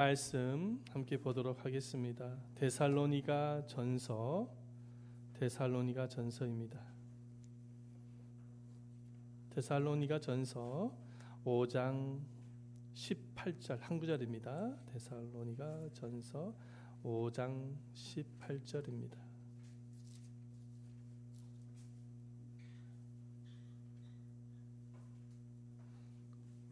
말씀 함께 보도록 하겠습니다. 데살로니가 전서입니다. 데살로니가 전서 5장 18절 한 구절입니다. 데살로니가 전서 5장 18절입니다.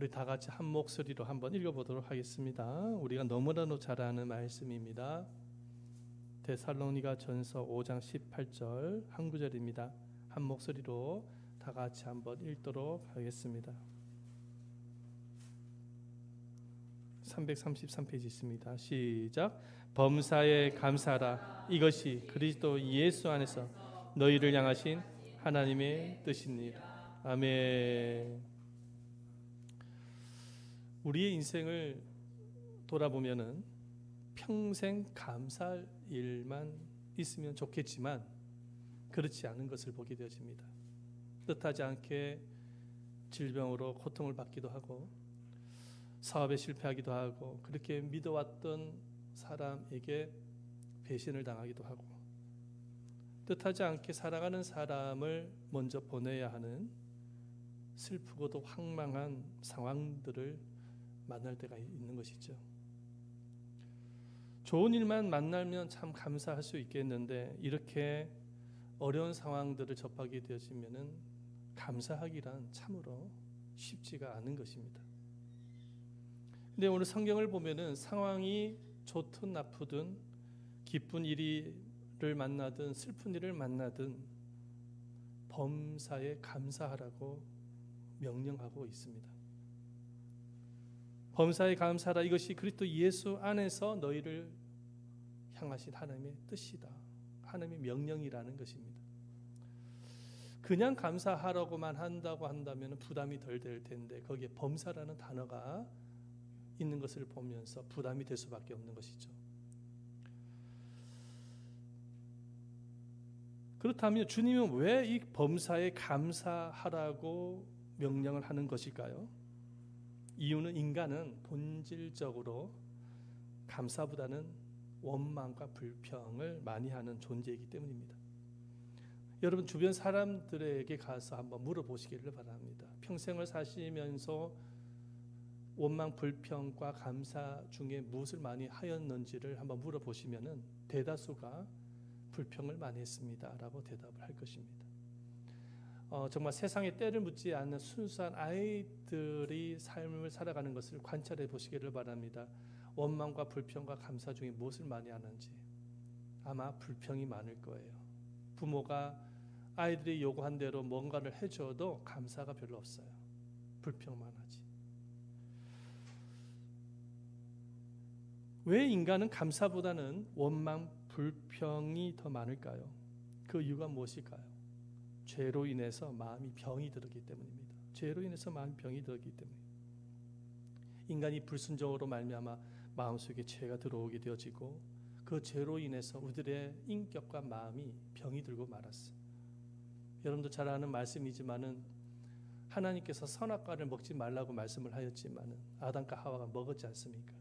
우리 다 같이 한 목소리로 한번 읽어보도록 하겠습니다. 우리가 너무나도 잘 아는 말씀입니다. 데살로니가 전서 5장 18절 한 구절입니다. 한 목소리로 다 같이 한번 읽도록 하겠습니다. 333페이지 있습니다. 시작. 범사에 감사하라. 이것이 그리스도 예수 안에서 너희를 향하신 하나님의 뜻입니다. 아멘. 우리의 인생을 돌아보면은 평생 감사할 일만 있으면 좋겠지만 그렇지 않은 것을 보게 되어집니다. 뜻하지 않게 질병으로 고통을 받기도 하고 사업에 실패하기도 하고 그렇게 믿어왔던 사람에게 배신을 당하기도 하고 뜻하지 않게 사랑하는 사람을 먼저 보내야 하는 슬프고도 황망한 상황들을 만날 때가 있는 것이죠. 좋은 일만 만나면 참 감사할 수 있겠는데 이렇게 어려운 상황들을 접하게 되어지면은 감사하기란 참으로 쉽지가 않은 것입니다. 근데 오늘 성경을 보면은 상황이 좋든 나쁘든 기쁜 일을 만나든 슬픈 일을 만나든 범사에 감사하라고 명령하고 있습니다. 범사에 감사하라. 이것이 그리스도 예수 안에서 너희를 향하신 하나님의 뜻이다. 하나님의 명령이라는 것입니다. 그냥 감사하라고만 한다고 한다면 부담이 덜 될 텐데 거기에 범사라는 단어가 있는 것을 보면서 부담이 될 수밖에 없는 것이죠. 그렇다면 주님은 왜 이 범사에 감사하라고 명령을 하는 것일까요? 이유는 인간은 본질적으로 감사보다는 원망과 불평을 많이 하는 존재이기 때문입니다. 여러분 주변 사람들에게 가서 한번 물어보시기를 바랍니다. 평생을 사시면서 원망, 불평과 감사 중에 무엇을 많이 하였는지를 한번 물어보시면은 대다수가 불평을 많이 했습니다라고 대답을 할 것입니다. 정말 세상에 때를 묻지 않는 순수한 아이들이 삶을 살아가는 것을 관찰해 보시기를 바랍니다. 원망과 불평과 감사 중에 무엇을 많이 하는지 아마 불평이 많을 거예요. 부모가 아이들이 요구한 대로 뭔가를 해줘도 감사가 별로 없어요. 불평만 하지. 왜 인간은 감사보다는 원망, 불평이 더 많을까요? 그 이유가 무엇일까요? 죄로 인해서 마음이 병이 들었기 때문입니다. 죄로 인해서 마음이 병이 들었기 때문에 인간이 불순종으로 말미암아 마음속에 죄가 들어오게 되어지고 그 죄로 인해서 우리들의 인격과 마음이 병이 들고 말았어요. 여러분도 잘 아는 말씀이지만은 하나님께서 선악과를 먹지 말라고 말씀을 하였지만은 아담과 하와가 먹었지 않습니까?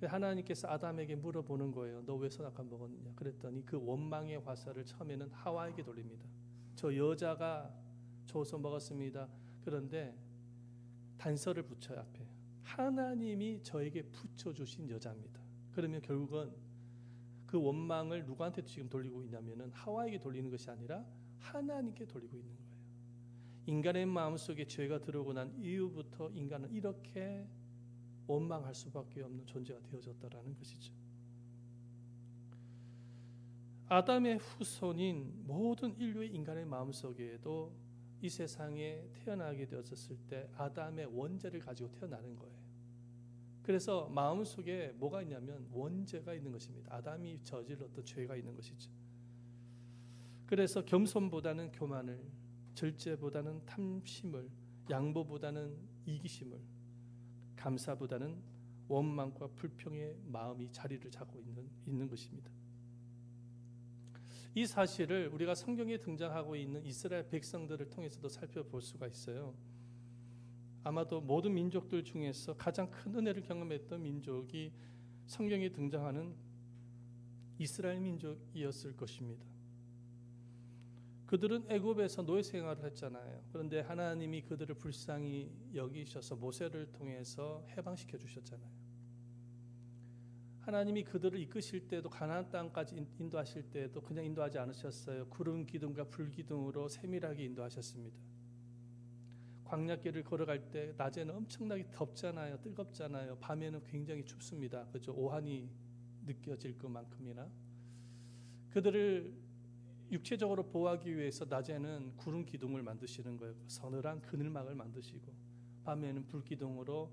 하나님께서 아담에게 물어보는 거예요. 너 왜 선악과 먹었느냐? 그랬더니 그 원망의 화살을 처음에는 하와에게 돌립니다. 저 여자가 줘서 먹었습니다. 그런데 단서를 붙여요. 앞에 하나님이 저에게 붙여주신 여자입니다. 그러면 결국은 그 원망을 누구한테 지금 돌리고 있냐면은 하와에게 돌리는 것이 아니라 하나님께 돌리고 있는 거예요. 인간의 마음속에 죄가 들어오고 난 이후부터 인간은 이렇게 원망할 수밖에 없는 존재가 되어졌다라는 것이죠. 아담의 후손인 모든 인류의 인간의 마음속에도 이 세상에 태어나게 되었을 때 아담의 원죄를 가지고 태어나는 거예요. 그래서 마음속에 뭐가 있냐면 원죄가 있는 것입니다. 아담이 저질렀던 죄가 있는 것이죠. 그래서 겸손보다는 교만을, 절제보다는 탐심을, 양보보다는 이기심을, 감사보다는 원망과 불평의 마음이 자리를 잡고 있는 것입니다. 이 사실을 우리가 성경에 등장하고 있는 이스라엘 백성들을 통해서도 살펴볼 수가 있어요. 아마도 모든 민족들 중에서 가장 큰 은혜를 경험했던 민족이 성경에 등장하는 이스라엘 민족이었을 것입니다. 그들은 애굽에서 노예 생활을 했잖아요. 그런데 하나님이 그들을 불쌍히 여기셔서 모세를 통해서 해방시켜 주셨잖아요. 하나님이 그들을 이끄실 때도 가나안 땅까지 인도하실 때도 그냥 인도하지 않으셨어요. 구름 기둥과 불 기둥으로 세밀하게 인도하셨습니다. 광야길을 걸어갈 때 낮에는 엄청나게 덥잖아요. 뜨겁잖아요. 밤에는 굉장히 춥습니다. 그죠? 오한이 느껴질 것만큼이나 그들을 육체적으로 보호하기 위해서 낮에는 구름 기둥을 만드시는 거예요. 서늘한 그늘막을 만드시고 밤에는 불 기둥으로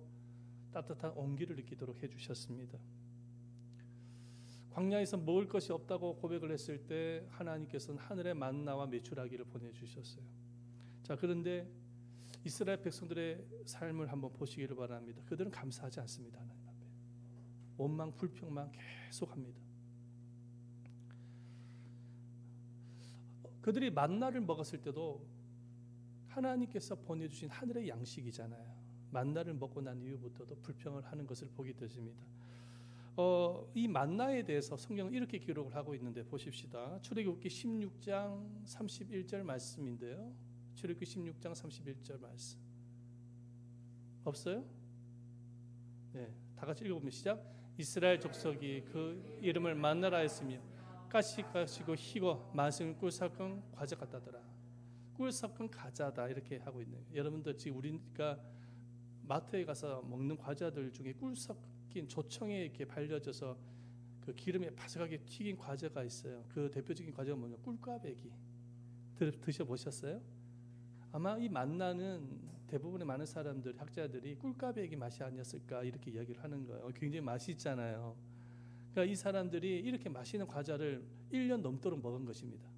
따뜻한 온기를 느끼도록 해주셨습니다. 광야에서 먹을 것이 없다고 고백을 했을 때 하나님께서는 하늘의 만나와 메추라기를 보내주셨어요. 자, 그런데 이스라엘 백성들의 삶을 한번 보시기를 바랍니다. 그들은 감사하지 않습니다. 하나님 앞에 원망 불평만 계속합니다. 그들이 만나를 먹었을 때도 하나님께서 보내주신 하늘의 양식이잖아요. 만나를 먹고 난 이후부터도 불평을 하는 것을 보게 되십니다. 이 만나에 대해서 성경은 이렇게 기록을 하고 있는데 보십시다. 출애굽기 16장 31절 말씀인데요. 출애굽기 16장 31절 말씀 없어요? 네, 다 같이 읽어보면 시작. 이스라엘 족속이 그 이름을 만나라 했으며 가시가시고 희고 맛은 꿀 섞은 과자 같다더라. 꿀 섞은 과자다 이렇게 하고 있네요. 여러분들 지금 우리가 마트에 가서 먹는 과자들 중에 꿀 섞인 조청에 이렇게 발려져서 그 기름에 바삭하게 튀긴 과자가 있어요. 그 대표적인 과자가 뭐냐? 꿀꽈배기. 드셔보셨어요? 아마 이 만나는 대부분의 많은 사람들, 학자들이 꿀꽈배기 맛이 아니었을까 이렇게 이야기를 하는 거예요. 굉장히 맛있잖아요. 그러니까 이 사람들이 이렇게 맛있는 과자를 1년 넘도록 먹은 것입니다.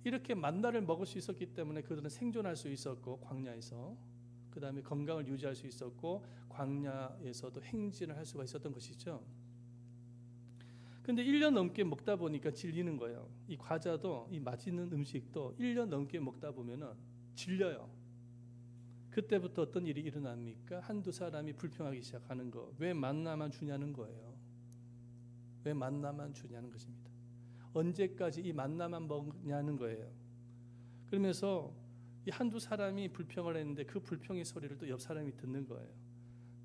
이렇게 만나를 먹을 수 있었기 때문에 그들은 생존할 수 있었고 광야에서 그 다음에 건강을 유지할 수 있었고 광야에서도 행진을 할 수가 있었던 것이죠. 근데 1년 넘게 먹다 보니까 질리는 거예요. 이 과자도 이 맛있는 음식도 1년 넘게 먹다 보면은 질려요. 그때부터 어떤 일이 일어납니까? 한두 사람이 불평하기 시작하는 거. 왜 만나만 주냐는 거예요. 왜 만나만 주냐는 것입니다. 언제까지 이 만나만 먹냐는 거예요. 그러면서 이 한두 사람이 불평을 했는데 그 불평의 소리를 또 옆 사람이 듣는 거예요.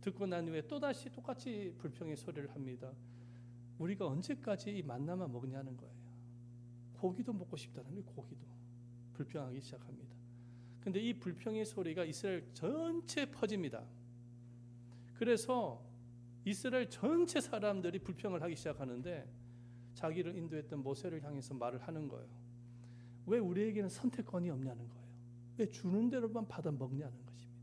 듣고 난 후에 또다시 똑같이 불평의 소리를 합니다. 우리가 언제까지 이 만나만 먹냐는 거예요. 고기도 먹고 싶다는 거예요. 고기도 불평하기 시작합니다. 근데 이 불평의 소리가 이스라엘 전체에 퍼집니다. 그래서 이스라엘 전체 사람들이 불평을 하기 시작하는데 자기를 인도했던 모세를 향해서 말을 하는 거예요. 왜 우리에게는 선택권이 없냐는 거예요. 왜 주는 대로만 받아 먹냐는 것입니다.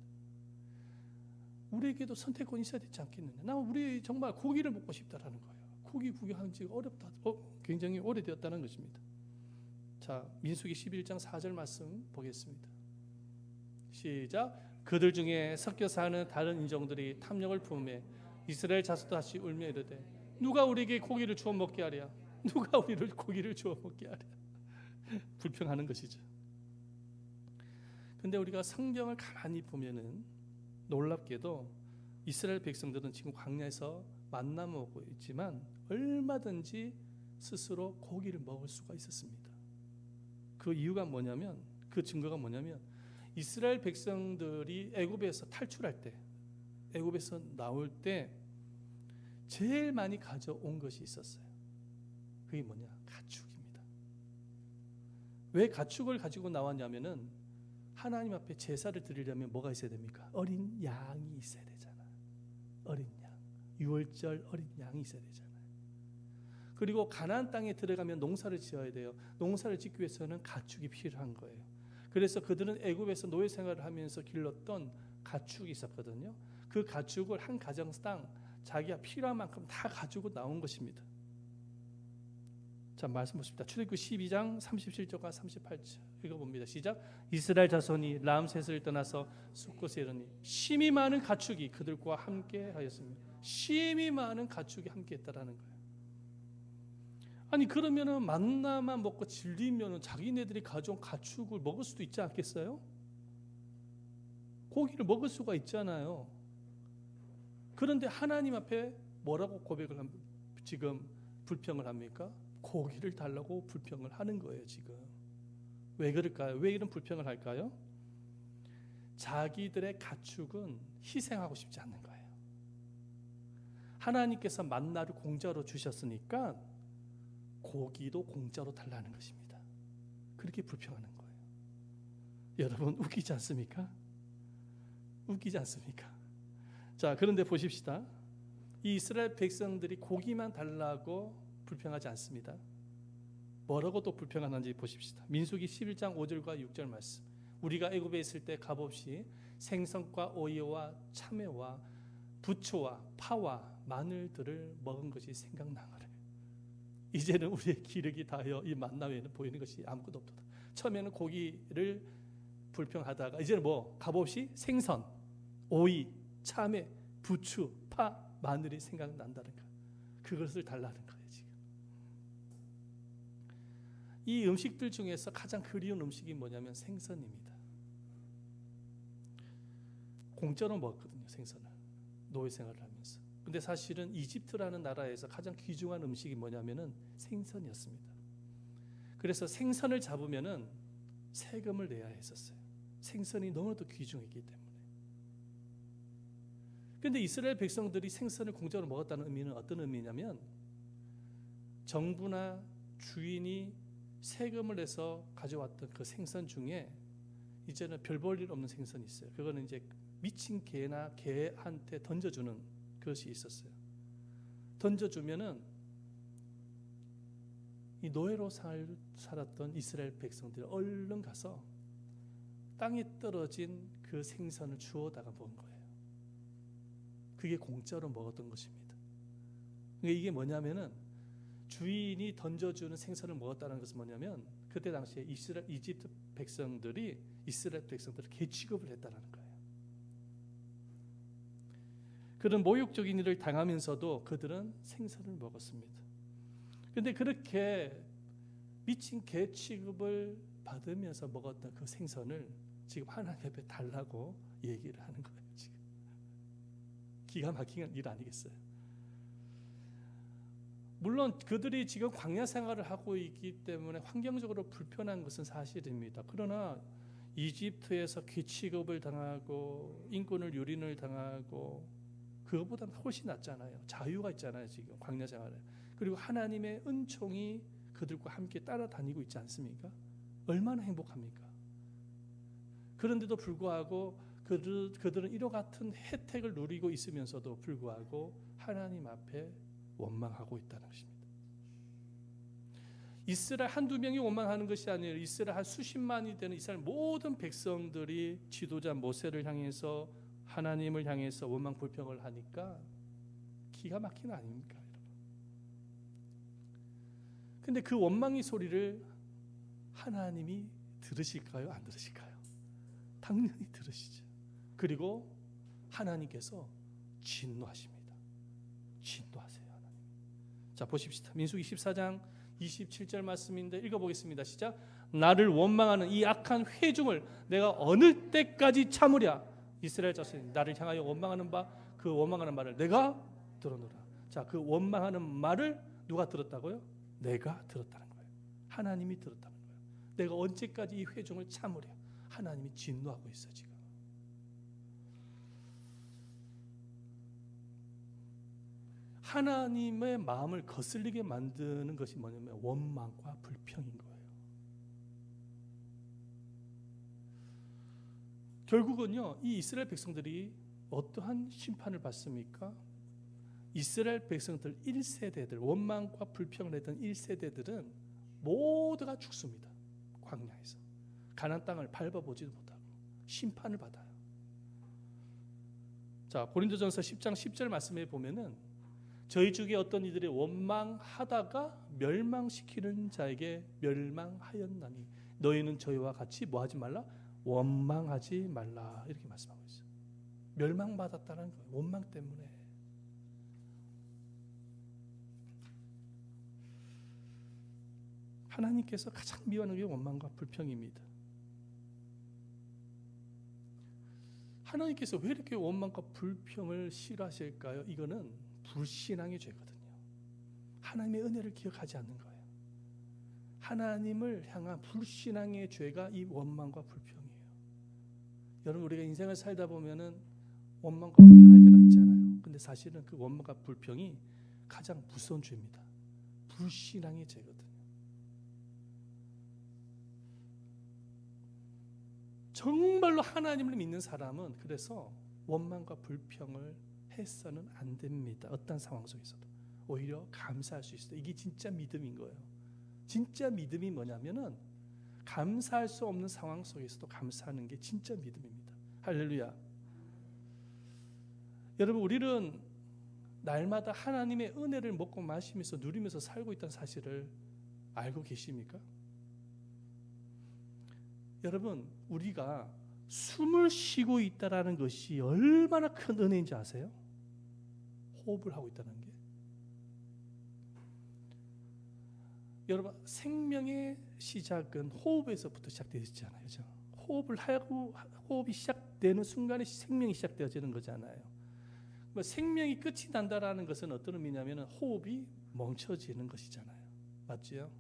우리에게도 선택권이 있어야 되지 않겠느냐. 나 우리 정말 고기를 먹고 싶다라는 거예요. 고기 구경한 지가 굉장히 오래되었다는 것입니다. 자, 민수기 11장 4절 말씀 보겠습니다. 시작. 그들 중에 섞여 사는 다른 인종들이 탐욕을 품에 이스라엘 자손도 다시 울며 이르되 누가 우리에게 고기를 주워 먹게 하랴. 누가 우리를 고기를 주워 먹게 하랴. 불평하는 것이죠. 근데 우리가 성경을 가만히 보면은 놀랍게도 이스라엘 백성들은 지금 광야에서 만나 먹고 있지만 얼마든지 스스로 고기를 먹을 수가 있었습니다. 그 이유가 뭐냐면, 그 증거가 뭐냐면 이스라엘 백성들이 애굽에서 탈출할 때, 애굽에서 나올 때 제일 많이 가져온 것이 있었어요. 그게 뭐냐? 가축입니다. 왜 가축을 가지고 나왔냐면은 하나님 앞에 제사를 드리려면 뭐가 있어야 됩니까? 어린 양이 있어야 되잖아. 어린 양. 6월절 어린 양이 있어야 되잖아요. 그리고 가나안 땅에 들어가면 농사를 지어야 돼요. 농사를 짓기 위해서는 가축이 필요한 거예요. 그래서 그들은 애굽에서 노예 생활을 하면서 길렀던 가축이 있었거든요. 그 가축을 한 가정당 자기가 필요한 만큼 다 가지고 나온 것입니다. 자, 말씀 보십니다. 출애굽기 12장 37절과 38절 읽어봅니다. 시작. 이스라엘 자손이 람셋을 떠나서 숫곳에 이르니 심히 많은 가축이 그들과 함께 하였습니다. 심히 많은 가축이 함께 했다라는 거예요. 아니 그러면은 만나만 먹고 질리면은 자기네들이 가져온 가축을 먹을 수도 있지 않겠어요? 고기를 먹을 수가 있잖아요. 그런데 하나님 앞에 뭐라고 지금 불평을 합니까? 고기를 달라고 불평을 하는 거예요, 지금. 왜 그럴까요? 왜 이런 불평을 할까요? 자기들의 가축은 희생하고 싶지 않는 거예요. 하나님께서 만나를 공짜로 주셨으니까 고기도 공짜로 달라는 것입니다. 그렇게 불평하는 거예요. 여러분, 웃기지 않습니까? 웃기지 않습니까? 자, 그런데 보십시다. 이 이스라엘 백성들이 고기만 달라고 불평하지 않습니다. 뭐라고 또 불평하는지 보십시다. 민수기 11장 5절과 6절 말씀. 우리가 애굽에 있을 때 값없이 생선과 오이와 참외와 부초와 파와 마늘들을 먹은 것이 생각나거래. 이제는 우리의 기력이 다하여 이 만나 외에는 보이는 것이 아무것도 없다. 처음에는 고기를 불평하다가 이제는 값없이 생선, 오이, 참외, 부추, 파, 마늘이 생각난다는 거. 그것을 달라는 거예요, 지금. 이 음식들 중에서 가장 그리운 음식이 뭐냐면 생선입니다. 공짜로 먹었거든요, 생선을. 노예 생활을 하면서. 근데 사실은 이집트라는 나라에서 가장 귀중한 음식이 뭐냐면은 생선이었습니다. 그래서 생선을 잡으면은 세금을 내야 했었어요. 생선이 너무나도 귀중했기 때문에. 그런데 이스라엘 백성들이 생선을 공짜로 먹었다는 의미는 어떤 의미냐면 정부나 주인이 세금을 내서 가져왔던 그 생선 중에 이제는 별 볼 일 없는 생선이 있어요. 그거는 이제 미친 개나 개한테 던져주는 것이 있었어요. 던져주면은 이 노예로 살았던 이스라엘 백성들이 얼른 가서 땅에 떨어진 그 생선을 주워다가 먹은 거예요. 그게 공짜로 먹었던 것입니다. 이게 뭐냐면은 주인이 던져주는 생선을 먹었다는 것은 뭐냐면 그때 당시에 이집트 백성들이 이스라엘 백성들을 개취급을 했다는 거예요. 그런 모욕적인 일을 당하면서도 그들은 생선을 먹었습니다. 그런데 그렇게 미친 개 취급을 받으면서 먹었던 그 생선을 지금 하나님 앞에 달라고 얘기를 하는 거예요. 지금 기가 막힌 일 아니겠어요? 물론 그들이 지금 광야 생활을 하고 있기 때문에 환경적으로 불편한 것은 사실입니다. 그러나 이집트에서 개 취급을 당하고 인권을 유린을 당하고 그것보다는 훨씬 낫잖아요. 자유가 있잖아요. 지금 광야 생활에. 그리고 하나님의 은총이 그들과 함께 따라다니고 있지 않습니까? 얼마나 행복합니까? 그런데도 불구하고 그들은 이와 같은 혜택을 누리고 있으면서도 불구하고 하나님 앞에 원망하고 있다는 것입니다. 이스라엘 한두 명이 원망하는 것이 아니라 이스라엘 한 수십만이 되는 이스라엘 모든 백성들이 지도자 모세를 향해서 하나님을 향해서 원망 불평을 하니까 기가 막히는 아닙니까, 여러분? 근데 그 원망의 소리를 하나님이 들으실까요? 안 들으실까요? 당연히 들으시죠. 그리고 하나님께서 진노하십니다. 진노하세요, 하나님. 자, 보십시다. 민수기 14장 27절 말씀인데 읽어보겠습니다. 시작. 나를 원망하는 이 악한 회중을 내가 어느 때까지 참으랴. 이스라엘 자손이 나를 향하여 원망하는 그 원망하는 말을 내가 들었노라. 자, 그 원망하는 말을 누가 들었다고요? 내가 들었다는 거예요. 하나님이 들었다는 거예요. 내가 언제까지 이 회중을 참으랴. 하나님이 진노하고 있어 지금. 하나님의 마음을 거슬리게 만드는 것이 뭐냐면 원망과 불평인 거예요. 결국은요, 이 이스라엘 백성들이 어떠한 심판을 받습니까? 이스라엘 백성들 1세대들, 원망과 불평을 했던 1세대들은 모두가 죽습니다. 광야에서 가나안 땅을 밟아보지도 못하고 심판을 받아요. 자, 고린도전서 10장 10절 말씀에 보면은 저희 중에 어떤 이들이 원망하다가 멸망시키는 자에게 멸망하였나니 너희는 저희와 같이 뭐하지 말라? 원망하지 말라. 이렇게 말씀하고 있어요. 멸망받았다는 거예요. 원망 때문에. 하나님께서 가장 미워하는 게 원망과 불평입니다. 하나님께서 왜 이렇게 원망과 불평을 싫어하실까요? 이거는 불신앙의 죄거든요. 하나님의 은혜를 기억하지 않는 거예요. 하나님을 향한 불신앙의 죄가 이 원망과 불평이에요. 여러분, 우리가 인생을 살다 보면은 원망과 불평할 때가 있잖아요. 근데 사실은 그 원망과 불평이 가장 무서운 죄입니다. 불신앙의 죄거든요. 정말로 하나님을 믿는 사람은 그래서 원망과 불평을 해서는 안 됩니다. 어떤 상황 속에서도 오히려 감사할 수 있어요. 이게 진짜 믿음인 거예요. 진짜 믿음이 뭐냐면은 감사할 수 없는 상황 속에서도 감사하는 게 진짜 믿음입니다. 할렐루야. 여러분, 우리는 날마다 하나님의 은혜를 먹고 마시면서 누리면서 살고 있다는 사실을 알고 계십니까? 여러분, 우리가 숨을 쉬고 있다는 것이 얼마나 큰 은혜인지 아세요? 호흡을 하고 있다는 게. 여러분, 생명의 시작은 호흡에서부터 시작되었잖아요. 그렇죠? 호흡을 하고 호흡이 시작되는 순간에 생명이 시작되어지는 거잖아요. 생명이 끝이 난다라는 것은 어떤 의미냐면 호흡이 멈춰지는 것이잖아요. 맞죠?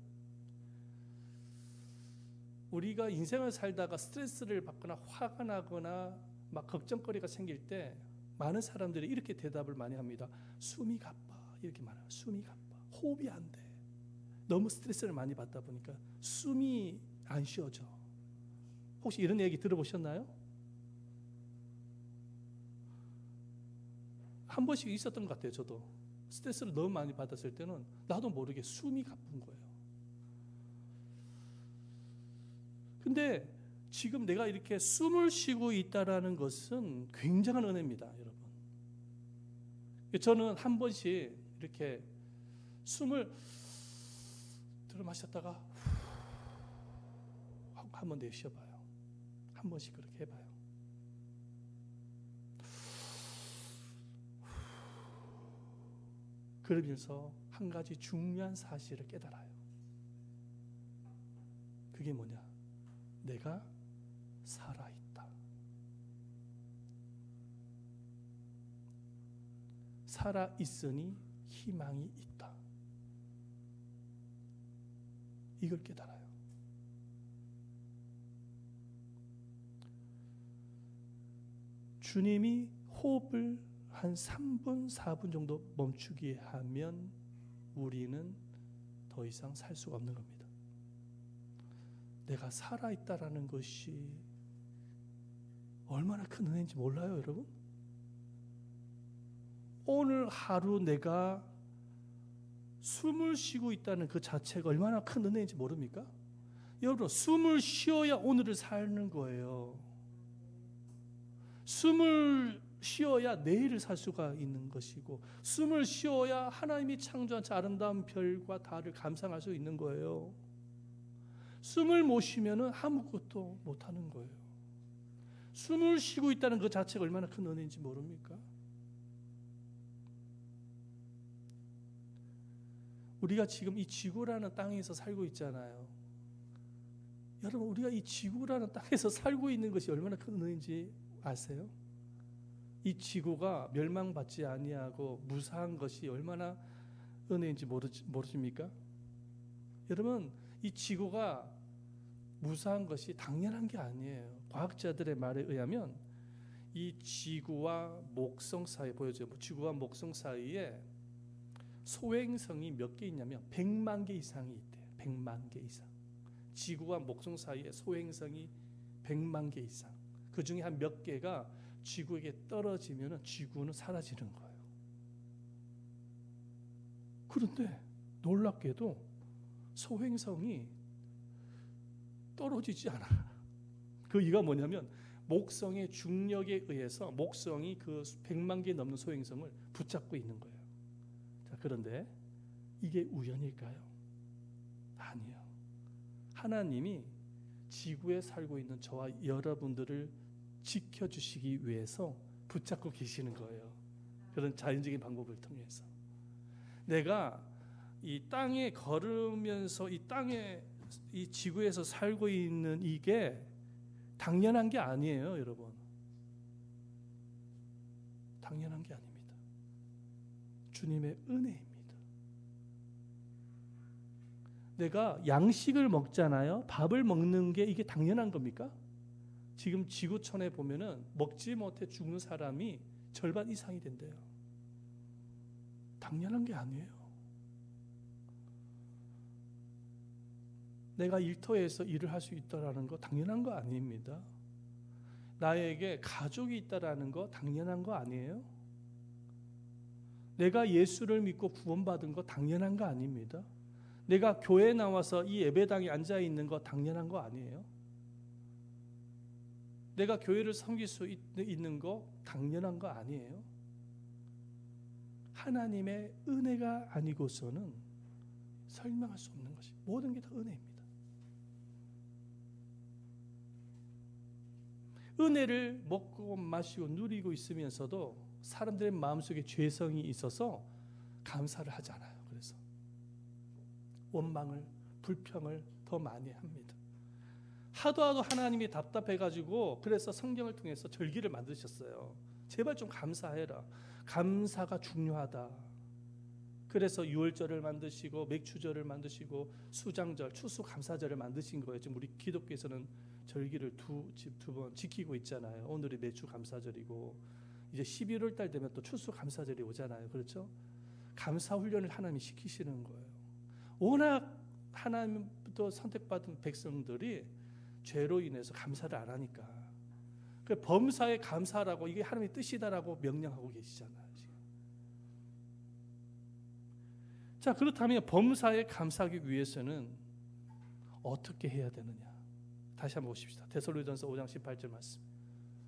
우리가 인생을 살다가 스트레스를 받거나 화가 나거나 막 걱정거리가 생길 때 많은 사람들이 이렇게 대답을 많이 합니다. 숨이 가빠, 이렇게 말해요. 숨이 가빠, 호흡이 안 돼. 너무 스트레스를 많이 받다 보니까 숨이 안 쉬어져. 혹시 이런 얘기 들어보셨나요? 한 번씩 있었던 것 같아요. 저도 스트레스를 너무 많이 받았을 때는 나도 모르게 숨이 가쁜 거예요. 근데 지금 내가 이렇게 숨을 쉬고 있다라는 것은 굉장한 은혜입니다, 여러분. 저는 한 번씩 이렇게 숨을 들어 마셨다가 한번 내쉬어봐요. 한 번씩 그렇게 해봐요. 그러면서 한 가지 중요한 사실을 깨달아요. 그게 뭐냐? 내가 살아있다. 살아있으니 희망이 있다. 이걸 깨달아요. 주님이 호흡을 한 3분, 4분 정도 멈추게 하면 우리는 더 이상 살 수가 없는 겁니다. 내가 살아있다라는 것이 얼마나 큰 은혜인지 몰라요, 여러분? 오늘 하루 내가 숨을 쉬고 있다는 그 자체가 얼마나 큰 은혜인지 모릅니까? 여러분, 숨을 쉬어야 오늘을 사는 거예요. 숨을 쉬어야 내일을 살 수가 있는 것이고, 숨을 쉬어야 하나님이 창조한 아름다운 별과 달을 감상할 수 있는 거예요. 숨을 못 쉬면 아무것도 못하는 거예요. 숨을 쉬고 있다는 그 자체가 얼마나 큰 은혜인지 모릅니까? 우리가 지금 이 지구라는 땅에서 살고 있잖아요. 여러분, 우리가 이 지구라는 땅에서 살고 있는 것이 얼마나 큰 은혜인지 아세요? 이 지구가 멸망받지 아니하고 무사한 것이 얼마나 은혜인지 모르십니까? 여러분, 이 지구가 무사한 것이 당연한 게 아니에요. 과학자들의 말에 의하면 이 지구와 목성 사이 보여줘요. 지구와 목성 사이에 소행성이 몇 개 있냐면 100만 개 이상이 있대요. 100만 개 이상. 지구와 목성 사이에 소행성이 100만 개 이상. 그 중에 한 몇 개가 지구에게 떨어지면 지구는 사라지는 거예요. 그런데 놀랍게도 소행성이 떨어지지 않아. 그 이유가 뭐냐면 목성의 중력에 의해서 목성이 그 100만 개 넘는 소행성을 붙잡고 있는 거예요. 자, 그런데 이게 우연일까요? 아니에요. 하나님이 지구에 살고 있는 저와 여러분들을 지켜주시기 위해서 붙잡고 계시는 거예요. 그런 자연적인 방법을 통해서. 내가 이 땅에 걸으면서 이 지구에서 살고 있는 이게 당연한 게 아니에요, 여러분. 당연한 게 아닙니다. 주님의 은혜입니다. 내가 양식을 먹잖아요. 밥을 먹는 게 이게 당연한 겁니까? 지금 지구촌에 보면은 먹지 못해 죽는 사람이 절반 이상이 된대요. 당연한 게 아니에요. 내가 일터에서 일을 할 수 있다라는 거 당연한 거 아닙니다. 나에게 가족이 있다라는 거 당연한 거 아니에요? 내가 예수를 믿고 구원받은 거 당연한 거 아닙니다. 내가 교회에 나와서 이 예배당에 앉아 있는 거 당연한 거 아니에요? 내가 교회를 섬길 수 있는 거 당연한 거 아니에요? 하나님의 은혜가 아니고서는 설명할 수 없는 것이 모든 게 다 은혜입니다. 은혜를 먹고 마시고 누리고 있으면서도 사람들의 마음속에 죄성이 있어서 감사를 하지 않아요. 그래서 원망을, 불평을 더 많이 합니다. 하도 하나님이 답답해가지고 그래서 성경을 통해서 절기를 만드셨어요. 제발 좀 감사해라. 감사가 중요하다. 그래서 유월절을 만드시고 맥추절을 만드시고 수장절, 추수감사절을 만드신 거예요. 지금 우리 기독교에서는 절기를 두 번 지키고 있잖아요. 오늘이 맥추감사절이고 이제 11월 달 되면 또 추수감사절이 오잖아요. 그렇죠? 감사 훈련을 하나님이 시키시는 거예요. 워낙 하나님도 선택받은 백성들이 죄로 인해서 감사를 안 하니까 그 범사에 감사라고 이게 하나님의 뜻이다라고 명령하고 계시잖아요. 지금. 자, 그렇다면 범사에 감사하기 위해서는 어떻게 해야 되느냐? 다시 한번 보십시다. 데살로니가전서 5장 18절 말씀.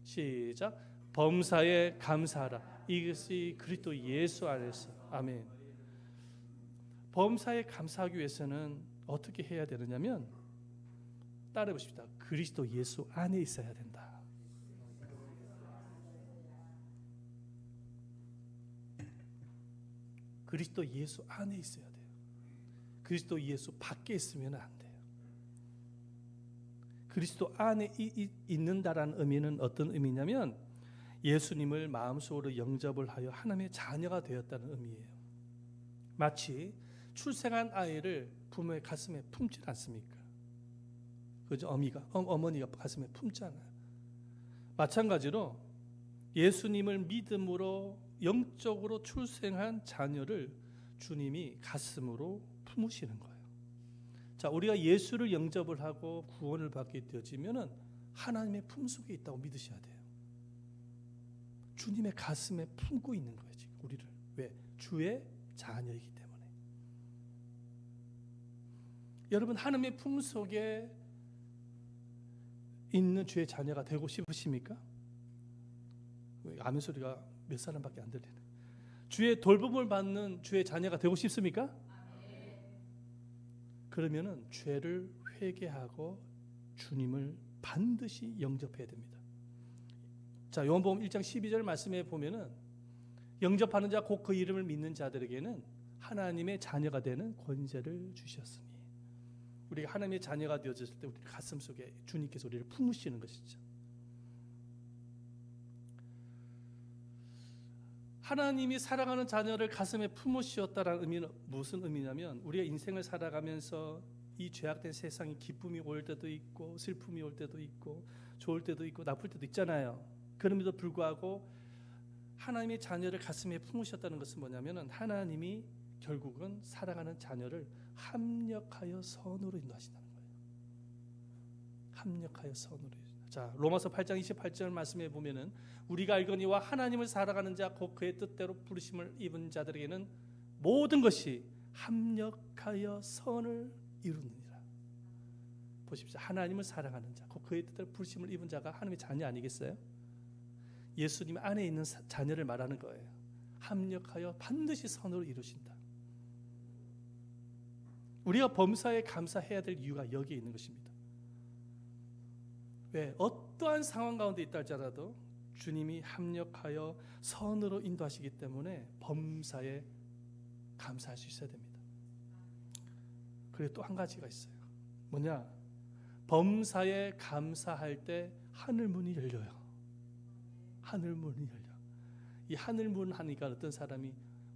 시작. 범사에 감사하라. 이것이 그리스도 예수 안에서. 아멘. 범사에 감사하기 위해서는 어떻게 해야 되느냐면 따라해 보십시다. 그리스도 예수 안에 있어야 된다. 그리스도 예수 안에 있어야 돼요. 그리스도 예수 밖에 있으면 안 돼요. 그리스도 안에 있는다라는 의미는 어떤 의미냐면 예수님을 마음속으로 영접을 하여 하나님의 자녀가 되었다는 의미예요. 마치 출생한 아이를 부모의 가슴에 품지 않습니까? 그죠? 어머니가 가슴에 품잖아요. 마찬가지로 예수님을 믿음으로 영적으로 출생한 자녀를 주님이 가슴으로 품으시는 거예요. 자, 우리가 예수를 영접을 하고 구원을 받게 되어지면은 하나님의 품속에 있다고 믿으셔야 돼요. 주님의 가슴에 품고 있는 거예요, 지금 우리를. 왜? 주의 자녀이기 때문에. 여러분, 하나님의 품속에 있는 주의 자녀가 되고 싶으십니까? 아멘 소리가 몇 사람밖에 안 들리네. 주의 돌봄을 받는 주의 자녀가 되고 싶습니까? 그러면은 죄를 회개하고 주님을 반드시 영접해야 됩니다. 자, 요한복음 1장 12절 말씀에 보면은 영접하는 자 곧 그 이름을 믿는 자들에게는 하나님의 자녀가 되는 권세를 주셨으니, 우리가 하나님의 자녀가 되어졌을 때 우리 가슴 속에 주님께서 우리를 품으시는 것이죠. 하나님이 사랑하는 자녀를 가슴에 품으시었다라는 의미는 무슨 의미냐면 우리가 인생을 살아가면서 이 죄악된 세상에 기쁨이 올 때도 있고 슬픔이 올 때도 있고 좋을 때도 있고 나쁠 때도 있잖아요. 그럼에도 불구하고 하나님의 자녀를 가슴에 품으셨다는 것은 뭐냐면 하나님이 결국은 사랑하는 자녀를 합력하여 선으로 인도하신다는 거예요. 합력하여 선으로. 자, 로마서 8장 28절 말씀에 보면은 우리가 알거니와 하나님을 사랑하는 자 곧 그의 뜻대로 부르심을 입은 자들에게는 모든 것이 합력하여 선을 이루느니라. 보십시오. 하나님을 사랑하는 자 곧 그의 뜻대로 부르심을 입은 자가 하나님의 자녀 아니겠어요? 예수님 안에 있는 자녀를 말하는 거예요. 합력하여 반드시 선으로 이루신다. 우리가 범사에 감사해야 될 이유가 여기에 있는 것입니다. 왜? 어떠한 상황 가운데 있다 할지라도 주님이 합력하여 선으로 인도하시기 때문에 범사에 감사할 수 있어야 됩니다. 그리고 또 한 가지가 있어요. 뭐냐? 범사에 감사할 때 하늘 문이 열려요. 하늘 문이 열려. 이 하늘 문 하니까 어떤 사람이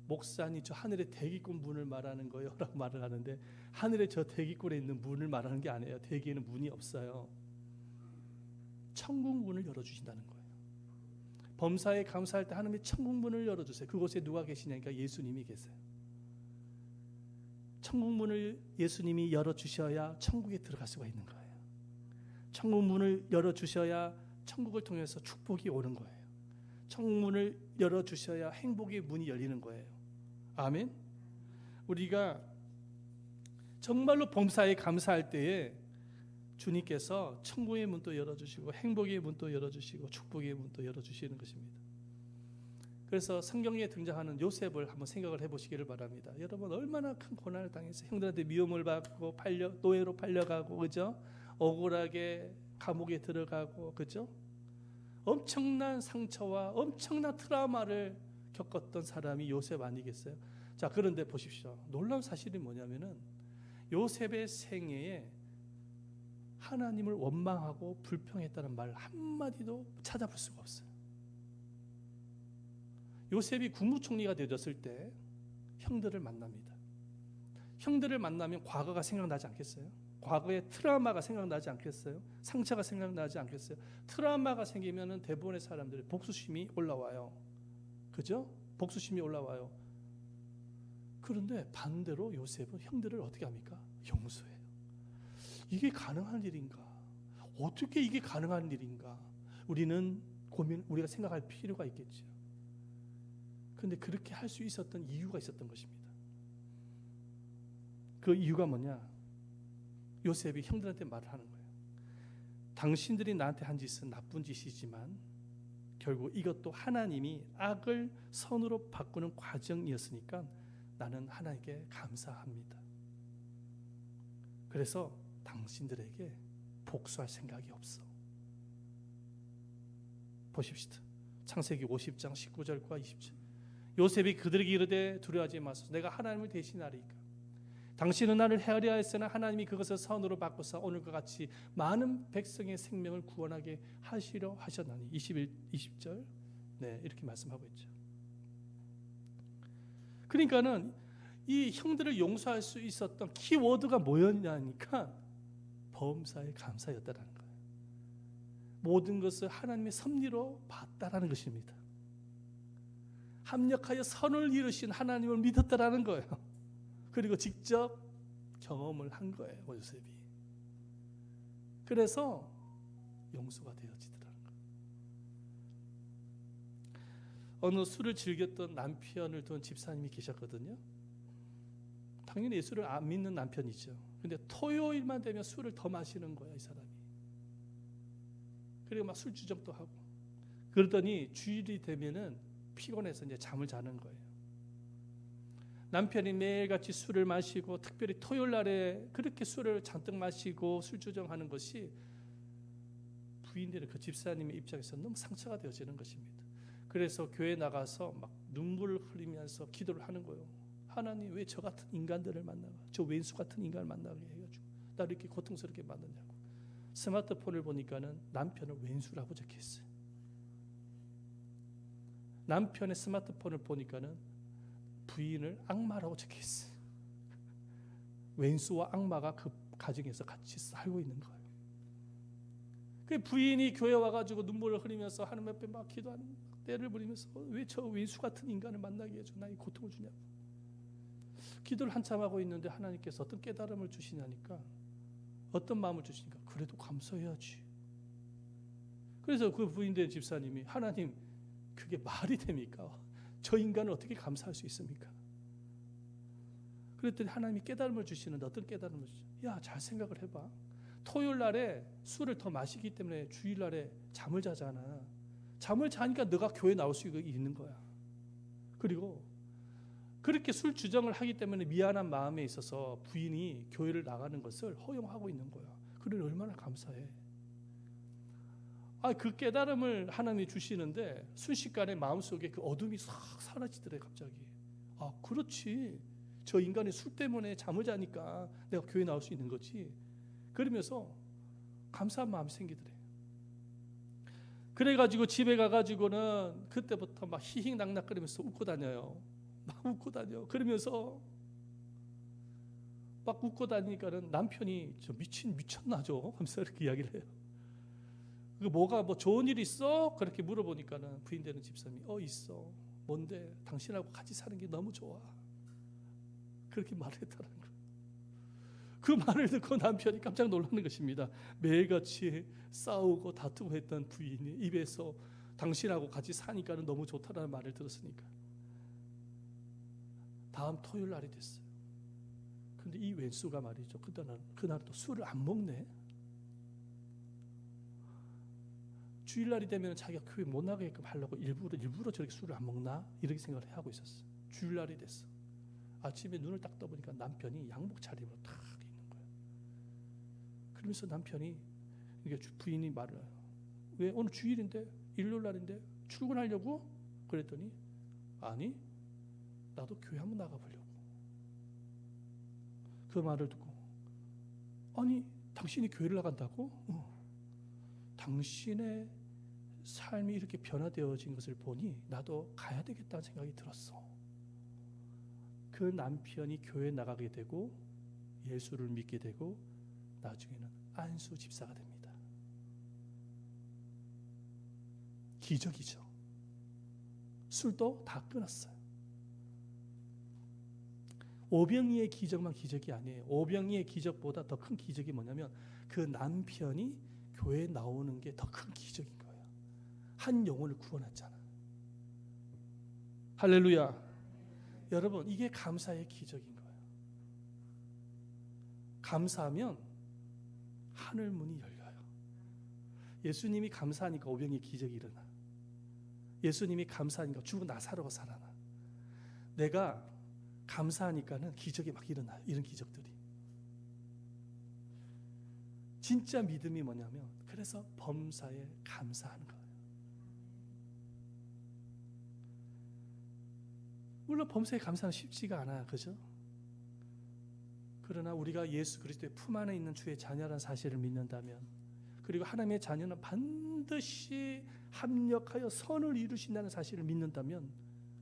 목사님 저 하늘의 대기권 문을 말하는 거예요 라고 말을 하는데, 하늘의 저 대기권에 있는 문을 말하는 게 아니에요. 대기에는 문이 없어요. 천국 문을 열어주신다는 거예요. 범사에 감사할 때 하나님이 천국 문을 열어주세요. 그곳에 누가 계시냐니까 예수님이 계세요. 천국 문을 예수님이 열어주셔야 천국에 들어갈 수가 있는 거예요. 천국 문을 열어주셔야 천국을 통해서 축복이 오는 거예요. 천국 문을 열어주셔야 행복의 문이 열리는 거예요. 아멘. 우리가 정말로 범사에 감사할 때에 주님께서 천국의 문도 열어주시고 행복의 문도 열어주시고 축복의 문도 열어주시는 것입니다. 그래서 성경에 등장하는 요셉을 한번 생각을 해보시기를 바랍니다. 여러분 얼마나 큰 고난을 당해서 형들한테 미움을 받고 노예로 팔려가고, 그죠? 억울하게 감옥에 들어가고, 그죠? 엄청난 상처와 엄청난 트라우마를 겪었던 사람이 요셉 아니겠어요? 자, 그런데 보십시오. 놀라운 사실이 뭐냐면은 요셉의 생애에 하나님을 원망하고 불평했다는 말 한마디도 찾아볼 수가 없어요. 요셉이 국무총리가 되었을 때 형들을 만납니다. 형들을 만나면 과거가 생각나지 않겠어요? 과거의 트라우마가 생각나지 않겠어요? 상처가 생각나지 않겠어요? 트라우마가 생기면 대부분의 사람들이 복수심이 올라와요. 그죠? 복수심이 올라와요. 그런데 반대로 요셉은 형들을 어떻게 합니까? 용서해요. 이게 가능한 일인가? 어떻게 이게 가능한 일인가? 우리가 생각할 필요가 있겠죠. 그런데 그렇게 할 수 있었던 이유가 있었던 것입니다. 그 이유가 뭐냐? 요셉이 형들한테 말을 하는 거예요. 당신들이 나한테 한 짓은 나쁜 짓이지만 결국 이것도 하나님이 악을 선으로 바꾸는 과정이었으니까 나는 하나님께 감사합니다. 그래서 당신들에게 복수할 생각이 없어. 보십시오. 창세기 50장 19절과 20절. 요셉이 그들에게 이르되 두려워하지 마소서. 내가 하나님을 대신하리이까. 당신은 나를 헤아려 하였으나 하나님이 그것을 선으로 바꾸사 오늘과 같이 많은 백성의 생명을 구원하게 하시려 하셨나니. 20절. 네, 이렇게 말씀하고 있죠. 그러니까는 이 형들을 용서할 수 있었던 키워드가 뭐였냐니까 범사에 감사였다라는 거예요. 모든 것을 하나님의 섭리로 봤다라는 것입니다. 합력하여 선을 이루신 하나님을 믿었다라는 거예요. 그리고 직접 경험을 한 거예요, 요셉이. 그래서 용서가 되어지더라는 거예요. 어느 술을 즐겼던 남편을 둔 집사님이 계셨거든요. 당연히 예수를 안 믿는 남편이죠. 근데 토요일만 되면 술을 더 마시는 거야, 이 사람이. 그리고 막 술주정도 하고. 그러더니 주일이 되면은 피곤해서 이제 잠을 자는 거예요. 남편이 매일같이 술을 마시고 특별히 토요일 날에 그렇게 술을 잔뜩 마시고 술주정하는 것이 부인들은 그 집사님의 입장에서 너무 상처가 되어지는 것입니다. 그래서 교회 나가서 막 눈물을 흘리면서 기도를 하는 거예요. 하나님 왜 저 같은 인간들을 만나가, 저 왼수 같은 인간을 만나게 해가지고 나를 이렇게 고통스럽게 만드냐고. 스마트폰을 보니까는 남편을 왼수라고 적혀있어요. 남편의 스마트폰을 보니까는 부인을 악마라고 적혀있어요. 왼수와 악마가 그 가정에서 같이 살고 있는 거예요. 그 부인이 교회 와가지고 눈물을 흘리면서 하나님 앞에 막 기도하는, 때를 부리면서 왜 저 왼수 같은 인간을 만나게 해줘, 나에게 고통을 주냐고. 기도를 한참 하고 있는데 하나님께서 어떤 깨달음을 주시냐니까, 어떤 마음을 주시니까 그래도 감사해야지. 그래서 그 부인된 집사님이 하나님 그게 말이 됩니까? 저 인간을 어떻게 감사할 수 있습니까? 그랬더니 하나님이 깨달음을 주시는데 어떤 깨달음을 주시죠? 야, 잘 생각을 해봐. 토요일 날에 술을 더 마시기 때문에 주일 날에 잠을 자잖아. 잠을 자니까 너가 교회 나올 수 있는 거야. 그리고 그렇게 술 주정을 하기 때문에 미안한 마음에 있어서 부인이 교회를 나가는 것을 허용하고 있는 거야. 그래 얼마나 감사해. 그 깨달음을 하나님이 주시는데 순식간에 마음속에 그 어둠이 싹 사라지더래 갑자기. 그렇지. 저 인간이 술 때문에 잠을 자니까 내가 교회 나올 수 있는 거지. 그러면서 감사한 마음이 생기더래. 그래가지고 집에 가가지고는 그때부터 막 희희낙낙거리면서 웃고 다녀요. 막 웃고 다녀. 그러면서 막 웃고 다니니까는 남편이 저 미쳤나죠? 하면서 이렇게 이야기를 해요. 그 뭐가 뭐 좋은 일 있어? 그렇게 물어보니까는 부인 되는 집사님이 있어. 뭔데? 당신하고 같이 사는 게 너무 좋아. 그렇게 말을 했다는 거예요. 그 말을 듣고 남편이 깜짝 놀라는 것입니다. 매일같이 싸우고 다투고 했던 부인이 입에서 당신하고 같이 사니까는 너무 좋다라는 말을 들었으니까 다음 토요일 날이 됐어요. 근데 이 왼수가 말이죠. 그날 또 술을 안 먹네. 주일날이 되면 자기가 교회 못 나가게끔 하려고 일부러 저렇게 술을 안 먹나 이렇게 생각을 하고 있었어. 주일날이 됐어. 아침에 눈을 딱 떠보니까 남편이 양복 차림으로 탁 있는 거예요. 그러면서 남편이 부인이 말을 해요. 왜 오늘 주일인데 일요일 날인데 출근하려고? 그랬더니 아니 나도 교회 한번 나가보려고. 그 말을 듣고 아니 당신이 교회를 나간다고? 당신의 삶이 이렇게 변화되어진 것을 보니 나도 가야 되겠다는 생각이 들었어. 그 남편이 교회에 나가게 되고 예수를 믿게 되고 나중에는 안수 집사가 됩니다. 기적이죠. 술도 다 끊었어요. 오병이의 기적만 기적이 아니에요. 오병이의 기적보다 더 큰 기적이 뭐냐면 그 남편이 교회에 나오는 게 더 큰 기적인 거예요. 한 영혼을 구원했잖아. 할렐루야. 여러분 이게 감사의 기적인 거예요. 감사하면 하늘 문이 열려요. 예수님이 감사하니까 오병이의 기적이 일어나. 예수님이 감사하니까 죽은 나사로가 살아나. 내가 감사하니까는 기적이 막 일어나요. 이런 기적들이. 진짜 믿음이 뭐냐면 그래서 범사에 감사하는 거예요. 물론 범사에 감사는 쉽지가 않아요. 그죠? 그러나 우리가 예수 그리스도의 품 안에 있는 주의 자녀라는 사실을 믿는다면, 그리고 하나님의 자녀는 반드시 합력하여 선을 이루신다는 사실을 믿는다면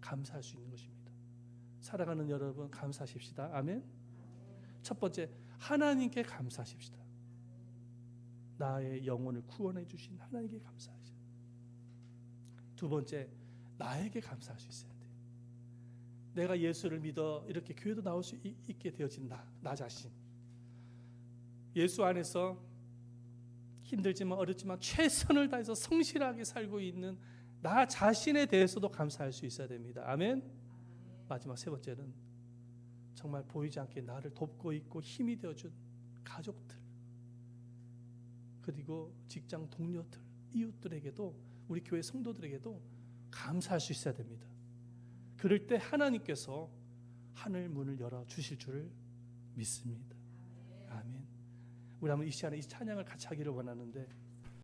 감사할 수 있는 것입니다. 살아가는 여러분 감사하십시다. 아멘. 첫 번째, 하나님께 감사하십시다. 나의 영혼을 구원해 주신 하나님께 감사하십시다. 두 번째, 나에게 감사할 수 있어야 돼요. 내가 예수를 믿어 이렇게 교회도 나올 수 있게 되어진 나 자신, 예수 안에서 힘들지만 어렵지만 최선을 다해서 성실하게 살고 있는 나 자신에 대해서도 감사할 수 있어야 됩니다. 아멘. 마지막 세 번째는 정말 보이지 않게 나를 돕고 있고 힘이 되어준 가족들, 그리고 직장 동료들, 이웃들에게도, 우리 교회 성도들에게도 감사할 수 있어야 됩니다. 그럴 때 하나님께서 하늘 문을 열어 주실 줄을 믿습니다. 아멘. 우리 한번 이 시간에 이 찬양을 같이 하기를 원하는데